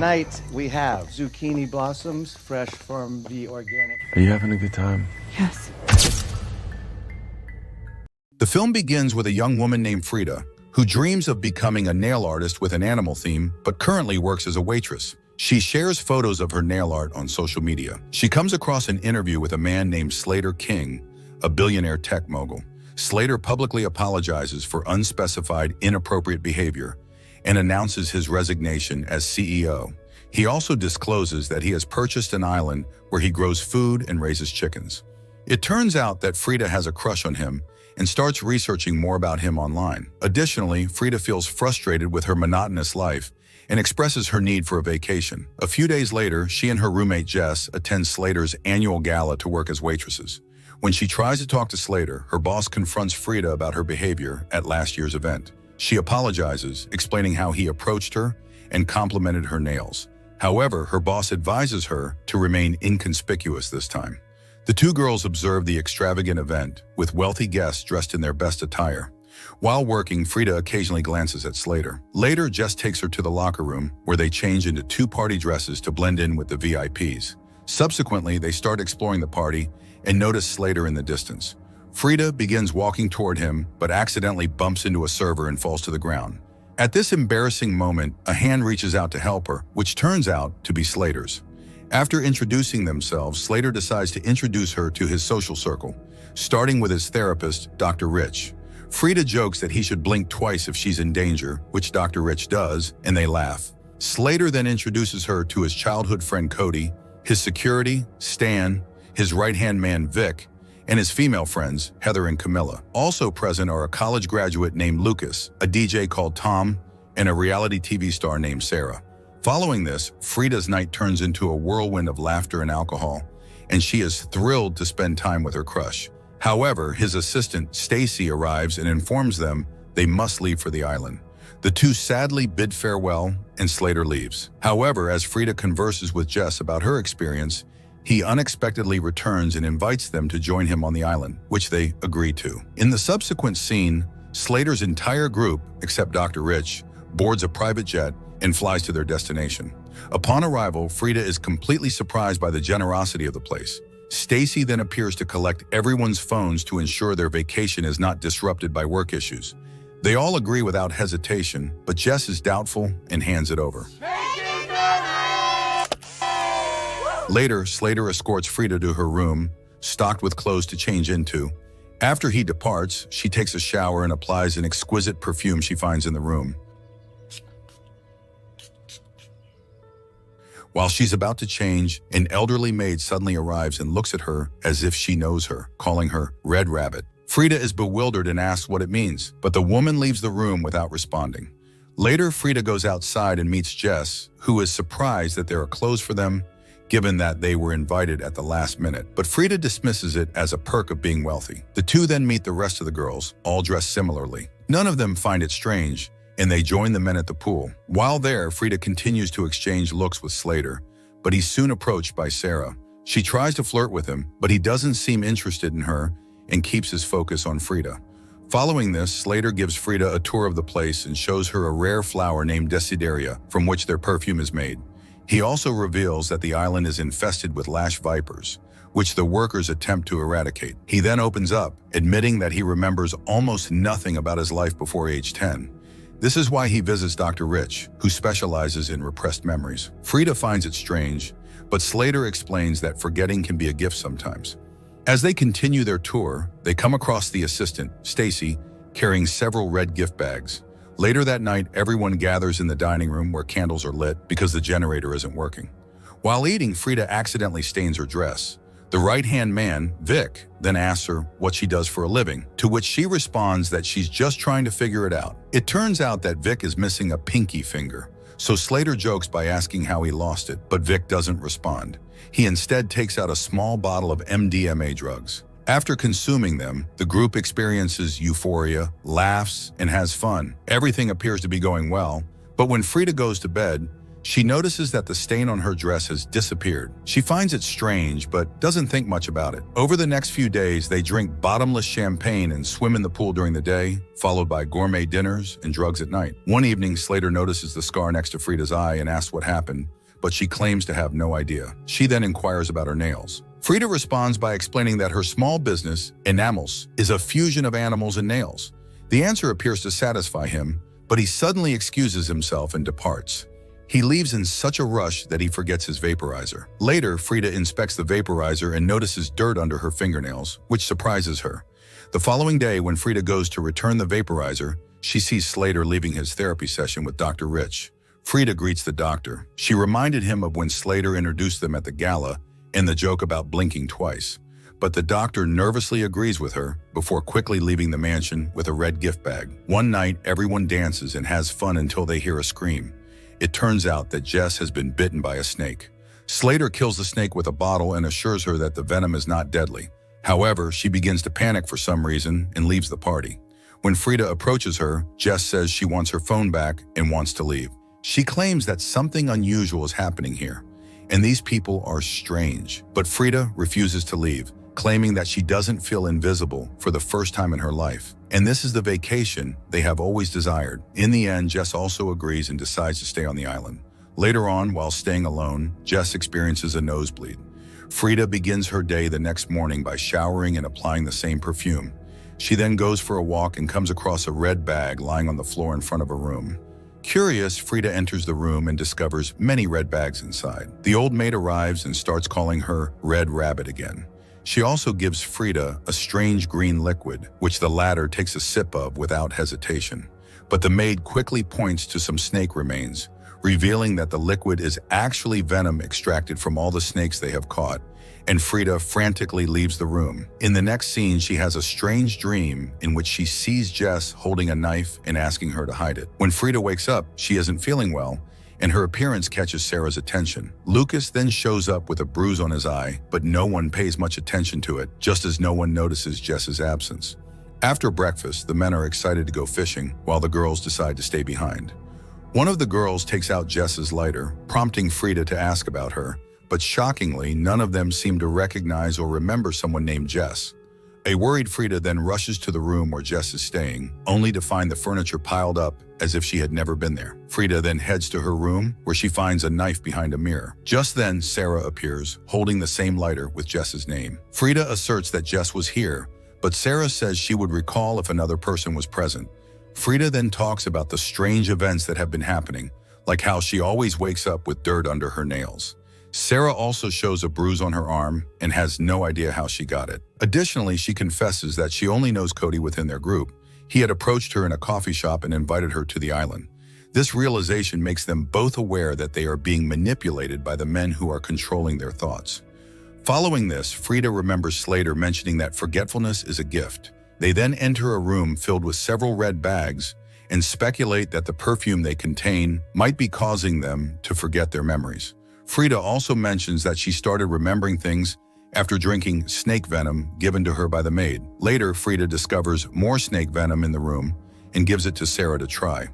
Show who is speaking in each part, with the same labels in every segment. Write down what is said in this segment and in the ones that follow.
Speaker 1: Tonight we have zucchini blossoms, fresh from the organic.
Speaker 2: Are you having a good time?
Speaker 3: Yes.
Speaker 4: The film begins with a young woman named Frida, who dreams of becoming a nail artist with an animal theme, but currently works as a waitress. She shares photos of her nail art on social media. She comes across an interview with a man named Slater King, a billionaire tech mogul. Slater publicly apologizes for unspecified, inappropriate behavior and announces his resignation as CEO. He also discloses that he has purchased an island where he grows food and raises chickens. It turns out that Frida has a crush on him and starts researching more about him online. Additionally, Frida feels frustrated with her monotonous life and expresses her need for a vacation. A few days later, she and her roommate Jess attend Slater's annual gala to work as waitresses. When she tries to talk to Slater, her boss confronts Frida about her behavior at last year's event. She apologizes, explaining how he approached her and complimented her nails. However, her boss advises her to remain inconspicuous this time. The two girls observe the extravagant event, with wealthy guests dressed in their best attire. While working, Frida occasionally glances at Slater. Later, Jess takes her to the locker room, where they change into two party dresses to blend in with the VIPs. Subsequently, they start exploring the party and notice Slater in the distance. Frida begins walking toward him, but accidentally bumps into a server and falls to the ground. At this embarrassing moment, a hand reaches out to help her, which turns out to be Slater's. After introducing themselves, Slater decides to introduce her to his social circle, starting with his therapist, Dr. Rich. Frida jokes that he should blink twice if she's in danger, which Dr. Rich does, and they laugh. Slater then introduces her to his childhood friend Cody, his security, Stan, his right-hand man Vic, and his female friends, Heather and Camilla. Also present are a college graduate named Lucas, a DJ called Tom, and a reality TV star named Sarah. Following this, Frida's night turns into a whirlwind of laughter and alcohol, and she is thrilled to spend time with her crush. However, his assistant, Stacy, arrives and informs them they must leave for the island. The two sadly bid farewell, and Slater leaves. However, as Frida converses with Jess about her experience, he unexpectedly returns and invites them to join him on the island, which they agree to. In the subsequent scene, Slater's entire group, except Dr. Rich, boards a private jet and flies to their destination. Upon arrival, Frida is completely surprised by the generosity of the place. Stacy then appears to collect everyone's phones to ensure their vacation is not disrupted by work issues. They all agree without hesitation, but Jess is doubtful and hands it over. Later, Slater escorts Frida to her room, stocked with clothes to change into. After he departs, she takes a shower and applies an exquisite perfume she finds in the room. While she's about to change, an elderly maid suddenly arrives and looks at her as if she knows her, calling her Red Rabbit. Frida is bewildered and asks what it means, but the woman leaves the room without responding. Later, Frida goes outside and meets Jess, who is surprised that there are clothes for them, given that they were invited at the last minute. But Frida dismisses it as a perk of being wealthy. The two then meet the rest of the girls, all dressed similarly. None of them find it strange, and they join the men at the pool. While there, Frida continues to exchange looks with Slater, but he's soon approached by Sarah. She tries to flirt with him, but he doesn't seem interested in her and keeps his focus on Frida. Following this, Slater gives Frida a tour of the place and shows her a rare flower named Desideria, from which their perfume is made. He also reveals that the island is infested with lash vipers, which the workers attempt to eradicate. He then opens up, admitting that he remembers almost nothing about his life before age 10. This is why he visits Dr. Rich, who specializes in repressed memories. Frida finds it strange, but Slater explains that forgetting can be a gift sometimes. As they continue their tour, they come across the assistant, Stacy, carrying several red gift bags. Later that night, everyone gathers in the dining room where candles are lit because the generator isn't working. While eating, Frida accidentally stains her dress. The right-hand man, Vic, then asks her what she does for a living, to which she responds that she's just trying to figure it out. It turns out that Vic is missing a pinky finger, so Slater jokes by asking how he lost it, but Vic doesn't respond. He instead takes out a small bottle of MDMA drugs. After consuming them, the group experiences euphoria, laughs, and has fun. Everything appears to be going well, but when Frida goes to bed, she notices that the stain on her dress has disappeared. She finds it strange, but doesn't think much about it. Over the next few days, they drink bottomless champagne and swim in the pool during the day, followed by gourmet dinners and drugs at night. One evening, Slater notices the scar next to Frida's eye and asks what happened, but she claims to have no idea. She then inquires about her nails. Frida responds by explaining that her small business, Enamels, is a fusion of animals and nails. The answer appears to satisfy him, but he suddenly excuses himself and departs. He leaves in such a rush that he forgets his vaporizer. Later, Frida inspects the vaporizer and notices dirt under her fingernails, which surprises her. The following day, when Frida goes to return the vaporizer, she sees Slater leaving his therapy session with Dr. Rich. Frida greets the doctor. She reminded him of when Slater introduced them at the gala and the joke about blinking twice. But the doctor nervously agrees with her before quickly leaving the mansion with a red gift bag. One night, everyone dances and has fun until they hear a scream. It turns out that Jess has been bitten by a snake. Slater kills the snake with a bottle and assures her that the venom is not deadly. However, she begins to panic for some reason and leaves the party. When Frida approaches her, Jess says she wants her phone back and wants to leave. She claims that something unusual is happening here, and these people are strange. But Frida refuses to leave, claiming that she doesn't feel invisible for the first time in her life. And this is the vacation they have always desired. In the end, Jess also agrees and decides to stay on the island. Later on, while staying alone, Jess experiences a nosebleed. Frida begins her day the next morning by showering and applying the same perfume. She then goes for a walk and comes across a red bag lying on the floor in front of her room. Curious, Frida enters the room and discovers many red bags inside. The old maid arrives and starts calling her Red Rabbit again. She also gives Frida a strange green liquid, which the latter takes a sip of without hesitation. But the maid quickly points to some snake remains, revealing that the liquid is actually venom extracted from all the snakes they have caught, and Frida frantically leaves the room. In the next scene, she has a strange dream in which she sees Jess holding a knife and asking her to hide it. When Frida wakes up, she isn't feeling well, and her appearance catches Sarah's attention. Lucas then shows up with a bruise on his eye, but no one pays much attention to it, just as no one notices Jess's absence. After breakfast, the men are excited to go fishing, while the girls decide to stay behind. One of the girls takes out Jess's lighter, prompting Frida to ask about her, but shockingly, none of them seem to recognize or remember someone named Jess. A worried Frida then rushes to the room where Jess is staying, only to find the furniture piled up as if she had never been there. Frida then heads to her room, where she finds a knife behind a mirror. Just then, Sarah appears, holding the same lighter with Jess's name. Frida asserts that Jess was here, but Sarah says she would recall if another person was present. Frida then talks about the strange events that have been happening, like how she always wakes up with dirt under her nails. Sarah also shows a bruise on her arm and has no idea how she got it. Additionally, she confesses that she only knows Cody within their group. He had approached her in a coffee shop and invited her to the island. This realization makes them both aware that they are being manipulated by the men who are controlling their thoughts. Following this, Frida remembers Slater mentioning that forgetfulness is a gift. They then enter a room filled with several red bags and speculate that the perfume they contain might be causing them to forget their memories. Frida also mentions that she started remembering things after drinking snake venom given to her by the maid. Later, Frida discovers more snake venom in the room and gives it to Sarah to try.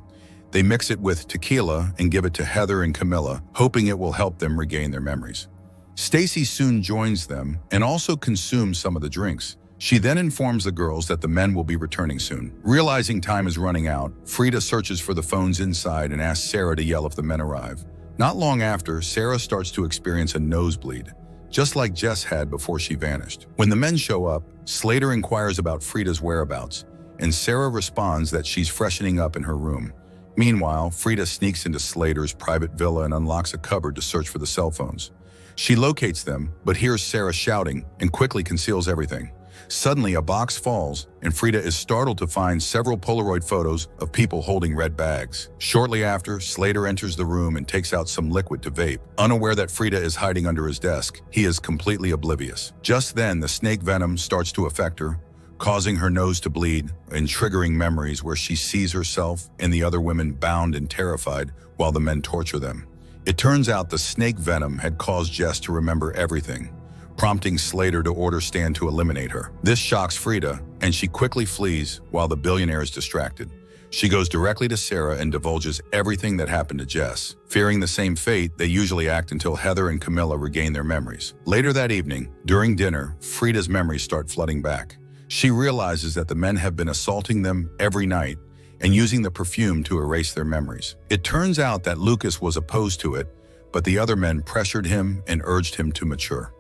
Speaker 4: They mix it with tequila and give it to Heather and Camilla, hoping it will help them regain their memories. Stacy soon joins them and also consumes some of the drinks. She then informs the girls that the men will be returning soon. Realizing time is running out, Frida searches for the phones inside and asks Sarah to yell if the men arrive. Not long after, Sarah starts to experience a nosebleed, just like Jess had before she vanished. When the men show up, Slater inquires about Frida's whereabouts, and Sarah responds that she's freshening up in her room. Meanwhile, Frida sneaks into Slater's private villa and unlocks a cupboard to search for the cell phones. She locates them, but hears Sarah shouting and quickly conceals everything. Suddenly, a box falls, and Frida is startled to find several Polaroid photos of people holding red bags. Shortly after, Slater enters the room and takes out some liquid to vape. Unaware that Frida is hiding under his desk, he is completely oblivious. Just then, the snake venom starts to affect her, causing her nose to bleed and triggering memories where she sees herself and the other women bound and terrified while the men torture them. It turns out the snake venom had caused Jess to remember everything, prompting Slater to order Stan to eliminate her. This shocks Frida, and she quickly flees while the billionaire is distracted. She goes directly to Sarah and divulges everything that happened to Jess. Fearing the same fate, they usually act until Heather and Camilla regain their memories. Later that evening, during dinner, Frida's memories start flooding back. She realizes that the men have been assaulting them every night and using the perfume to erase their memories. It turns out that Lucas was opposed to it, but the other men pressured him and urged him to mature.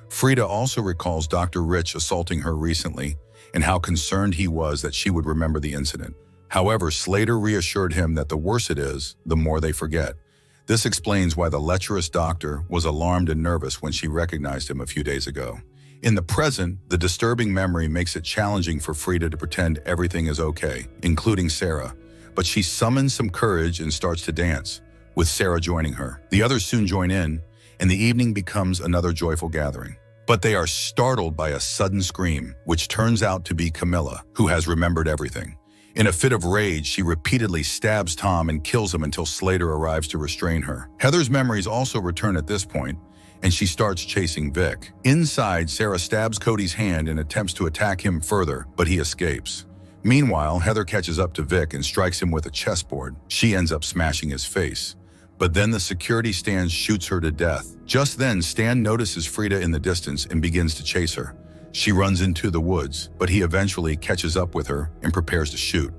Speaker 4: Frida also recalls Dr. Rich assaulting her recently and how concerned he was that she would remember the incident. However, Slater reassured him that the worse it is, the more they forget. This explains why the lecherous doctor was alarmed and nervous when she recognized him a few days ago. In the present, the disturbing memory makes it challenging for Frida to pretend everything is okay, including Sarah. But she summons some courage and starts to dance, with Sarah joining her. The others soon join in, and the evening becomes another joyful gathering. But they are startled by a sudden scream, which turns out to be Camilla, who has remembered everything. In a fit of rage, she repeatedly stabs Tom and kills him until Slater arrives to restrain her. Heather's memories also return at this point, and she starts chasing Vic. Inside, Sarah stabs Cody's hand and attempts to attack him further, but he escapes. Meanwhile, Heather catches up to Vic and strikes him with a chessboard. She ends up smashing his face. But then the security stand shoots her to death. Just then, Stan notices Frida in the distance and begins to chase her. She runs into the woods, but he eventually catches up with her and prepares to shoot.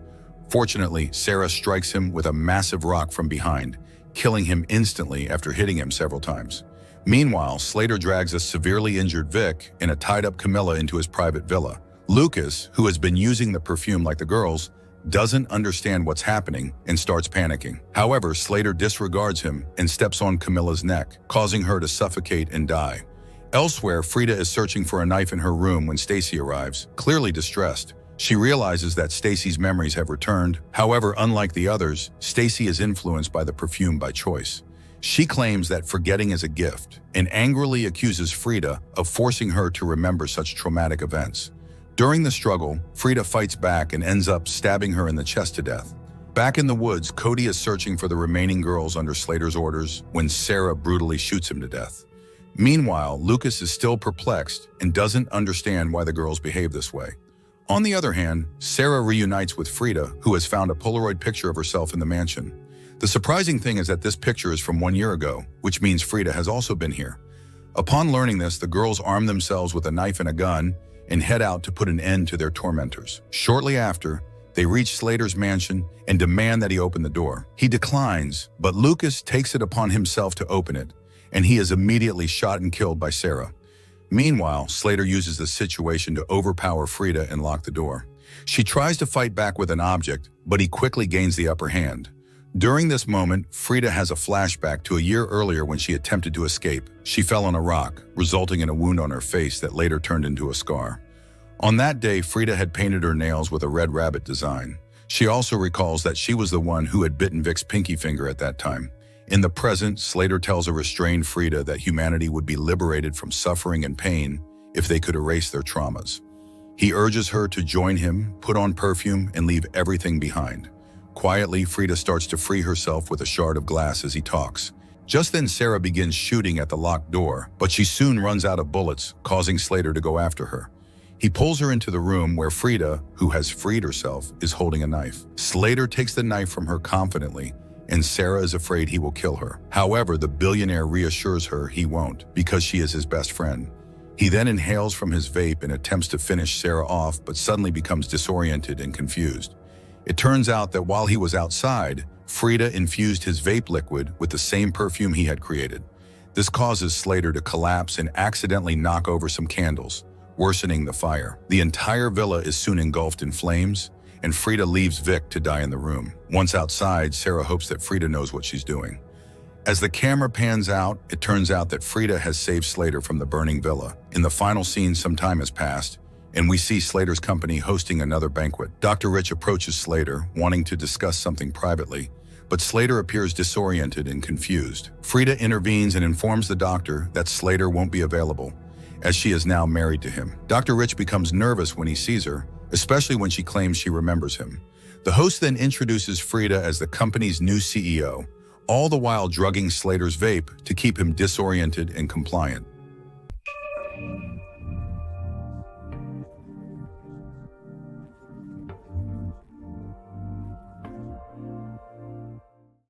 Speaker 4: Fortunately, Sarah strikes him with a massive rock from behind, killing him instantly after hitting him several times. Meanwhile, Slater drags a severely injured Vic and a tied-up Camilla into his private villa. Lucas, who has been using the perfume like the girls, doesn't understand what's happening and starts panicking. However, Slater disregards him and steps on Camilla's neck, causing her to suffocate and die. Elsewhere, Frida is searching for a knife in her room when Stacy arrives, clearly distressed. She realizes that Stacy's memories have returned. However, unlike the others, Stacy is influenced by the perfume by choice. She claims that forgetting is a gift and angrily accuses Frida of forcing her to remember such traumatic events. During the struggle, Frida fights back and ends up stabbing her in the chest to death. Back in the woods, Cody is searching for the remaining girls under Slater's orders when Sarah brutally shoots him to death. Meanwhile, Lucas is still perplexed and doesn't understand why the girls behave this way. On the other hand, Sarah reunites with Frida, who has found a Polaroid picture of herself in the mansion. The surprising thing is that this picture is from 1 year ago, which means Frida has also been here. Upon learning this, the girls arm themselves with a knife and a gun and head out to put an end to their tormentors. Shortly after, they reach Slater's mansion and demand that he open the door. He declines, but Lucas takes it upon himself to open it, and he is immediately shot and killed by Sarah. Meanwhile, Slater uses the situation to overpower Frida and lock the door. She tries to fight back with an object, but he quickly gains the upper hand. During this moment, Frida has a flashback to a year earlier when she attempted to escape. She fell on a rock, resulting in a wound on her face that later turned into a scar. On that day, Frida had painted her nails with a red rabbit design. She also recalls that she was the one who had bitten Vic's pinky finger at that time. In the present, Slater tells a restrained Frida that humanity would be liberated from suffering and pain if they could erase their traumas. He urges her to join him, put on perfume, and leave everything behind. Quietly, Frida starts to free herself with a shard of glass as he talks. Just then, Sarah begins shooting at the locked door, but she soon runs out of bullets, causing Slater to go after her. He pulls her into the room where Frida, who has freed herself, is holding a knife. Slater takes the knife from her confidently, and Sarah is afraid he will kill her. However, the billionaire reassures her he won't, because she is his best friend. He then inhales from his vape and attempts to finish Sarah off, but suddenly becomes disoriented and confused. It turns out that while he was outside, Frida infused his vape liquid with the same perfume he had created. This causes Slater to collapse and accidentally knock over some candles, worsening the fire. The entire villa is soon engulfed in flames, and Frida leaves Vic to die in the room. Once outside, Sarah hopes that Frida knows what she's doing. As the camera pans out, it turns out that Frida has saved Slater from the burning villa. In the final scene, some time has passed, and we see Slater's company hosting another banquet. Dr. Rich approaches Slater, wanting to discuss something privately, but Slater appears disoriented and confused. Frida intervenes and informs the doctor that Slater won't be available, as she is now married to him. Dr. Rich becomes nervous when he sees her, especially when she claims she remembers him. The host then introduces Frida as the company's new CEO, all the while drugging Slater's vape to keep him disoriented and compliant.